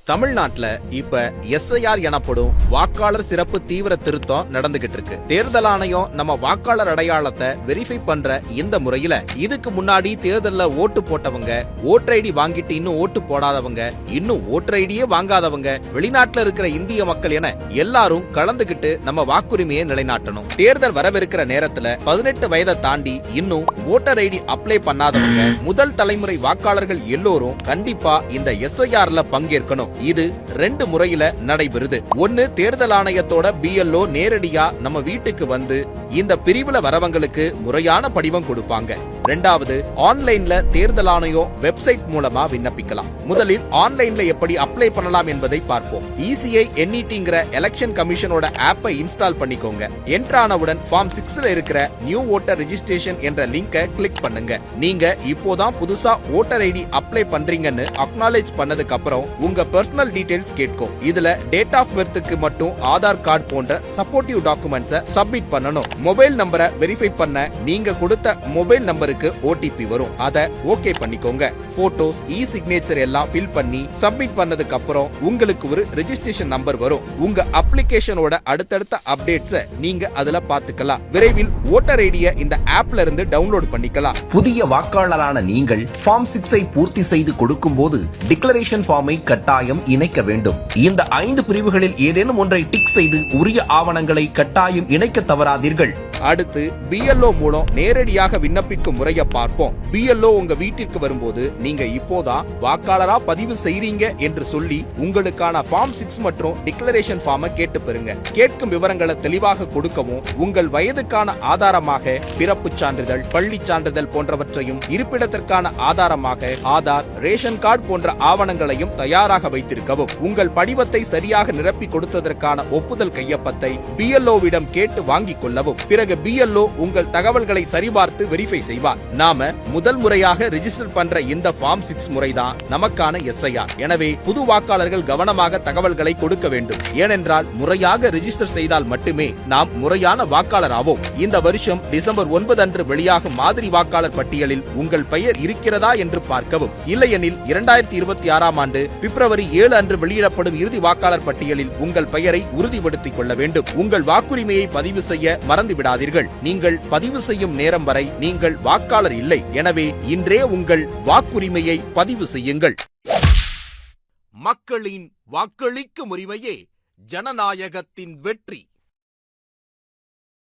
தமிழ்நாட்டுல இப்ப எஸ்ஐஆர் எனப்படும் வாக்காளர் சிறப்பு தீவிர திருத்தம் நடந்துகிட்டு இருக்கு. தேர்தல் ஆணையம் நம்ம வாக்காளர் அடையாளத்தை வெரிஃபை பண்ற இந்த முறையில இதுக்கு முன்னாடி தேர்தல்ல ஓட்டு போட்டவங்க, ஓட்டர் ஐடி வாங்கிட்டு இன்னும் ஓட்டு போடாதவங்க, இன்னும் ஓட்டர் ஐடியே வாங்காதவங்க, வெளிநாட்டுல இருக்கிற இந்திய மக்கள் என எல்லாரும் கலந்துகிட்டு நம்ம வாக்குரிமையை நிலைநாட்டணும். தேர்தல் வரவிருக்கிற நேரத்துல 18 வயதை தாண்டி இன்னும் ஓட்டர் ஐடி அப்ளை பண்ணாதவங்க, முதல் தலைமுறை வாக்காளர்கள் எல்லோரும் கண்டிப்பா இந்த எஸ்ஐஆர்ல பங்கேற்கணும். இது 2 முறையில நடைபெறுது. ஒன்னு, தேர்தல் ஆணையத்தோட BLO நேரடியா நம்ம வீட்டுக்கு வந்து இந்த பிரிவுல வரவங்களுக்கு முறையான படிவம் கொடுப்பாங்க. 2வது, ஆன்லைன்ல தேர்தல் ஆணையம் வெப்சைட் மூலமா விண்ணப்பிக்கலாம். முதலில் ஆன்லைன்ல எப்படி அப்ளை பண்ணலாம் என்பதை பார்ப்போம். ECI NETங்கிற எலெக்ஷன் கமிஷனோட ஆப்பை இன்ஸ்டால் பண்ணிக்கோங்க. என்டர் ஆனவுடன் ஃபார்ம் 6ல இருக்கிற நியூ ஓட்டர் ரெஜிஸ்ட்ரேஷன் என்ற லிங்கை கிளிக் பண்ணுங்க. நீங்க இப்போதான் புதுசா ஓட்டர் ஐடி அப்ளை பண்றீங்கன்னு அக்னாலேஜ் பண்ணதுக்கு அப்புறம் உங்க பர்சனல் டீடைல்ஸ் கேட்கும். இதுல டேட் ஆஃப் பர்த்க்கு மட்டும் ஆதார் கார்டு போன்ற சப்போர்ட்டிவ் டாக்குமெண்ட்ஸை சப்மிட் பண்ணணும். மொபைல் நம்பரை வெரிஃபை பண்ண நீங்க கொடுத்த மொபைல் நம்பருக்கு OTP வரும். அத ஓகே பண்ணிக்கோங்க. போட்டோஸ், சிக்னேச்சர் எல்லாம் ஃபில் பண்ணி சப்மிட் பண்ணதுக்கு அப்புறம் உங்களுக்கு ஒரு ரெஜிஸ்ட்ரேஷன் நம்பர் வரும். உங்க அப்ளிகேஷனோட அடுத்தடுத்த அப்டேட்ஸ் நீங்க அதுல பாத்துக்கலாம். விரைவில் ஓட்டர் ஐடியை இந்த ஆப்ல இருந்து டவுன்லோட் பண்ணிக்கலாம். புதிய வாக்காளரான நீங்கள் ஃபார்ம் 6ஐ பூர்த்தி செய்து கொடுக்கும் போது டிக்ளரேஷன் ஃபார்மை கட்டாயம் இணைக்க வேண்டும். இந்த 5 பிரிவுகளில் ஏதேனும் ஒன்றை டிக் செய்து உரிய ஆவணங்களை கட்டாயம் இணைக்க தவறாதீர்கள். அடுத்து, BLO மூலம் நேரடியாக விண்ணப்பிக்கும் முறையை பார்ப்போம். BLO உங்க வீட்டிற்கு வரும்போது நீங்க இப்போதான் வாக்காளரா பதிவு செய்றீங்க என்று சொல்லி உங்களுக்கான ஃபார்ம் 6 மற்றும் டிக்ளரேஷன் ஃபார்மை கேட்டு பெறுங்க. கேட்கும் விவரங்களை தெளிவாக கொடுக்கவும், உங்கள் வயதுக்கான ஆதாரமாக பிறப்பு சான்றிதழ், பள்ளி சான்றிதழ் போன்றவற்றையும், இருப்பிடத்திற்கான ஆதாரமாக ஆதார், ரேஷன் கார்டு போன்ற ஆவணங்களையும் தயாராக வைத்திருக்கவும், உங்கள் படிவத்தை சரியாக நிரப்பி கொடுத்ததற்கான ஒப்புதல் கையொப்பத்தை BLOவிடம் கேட்டு வாங்கிக் கொள்ளவும். பிறகு BLO உங்கள் தகவல்களை சரிபார்த்து வெரிஃபை செய்வார். நாம முதல் முறையாக ரெஜிஸ்டர் பண்ற இந்த ஃபார்ம் 6 முறைதான் நமக்கான SIR. எனவே புது வாக்காளர்கள் கவனமாக தகவல்களை கொடுக்க வேண்டும். ஏனென்றால் முறையாக ரெஜிஸ்டர் செய்தால் மட்டுமே நாம் முறையான வாக்காளர் ஆவோம். இந்த வருஷம் டிசம்பர் 9 அன்று வெளியாகும் மாதிரி வாக்காளர் பட்டியலில் உங்கள் பெயர் இருக்கிறதா என்று பார்க்கவும். இல்லையெனில் 2026ஆம் ஆண்டு பிப்ரவரி 7 அன்று வெளியிடப்படும் இறுதி வாக்காளர் பட்டியலில் உங்கள் பெயரை உறுதிப்படுத்திக் கொள்ள வேண்டும். உங்கள் வாக்குரிமையை பதிவு செய்ய மறந்துவிடாதீர்கள். நீங்கள் பதிவு செய்யும் நேரம் வரை நீங்கள் வாக்காளர் இல்லை. எனவே இன்றே உங்கள் வாக்குரிமையை பதிவு செய்யுங்கள். மக்களின் வாக்களிக்கும் உரிமையே ஜனநாயகத்தின் வெற்றி.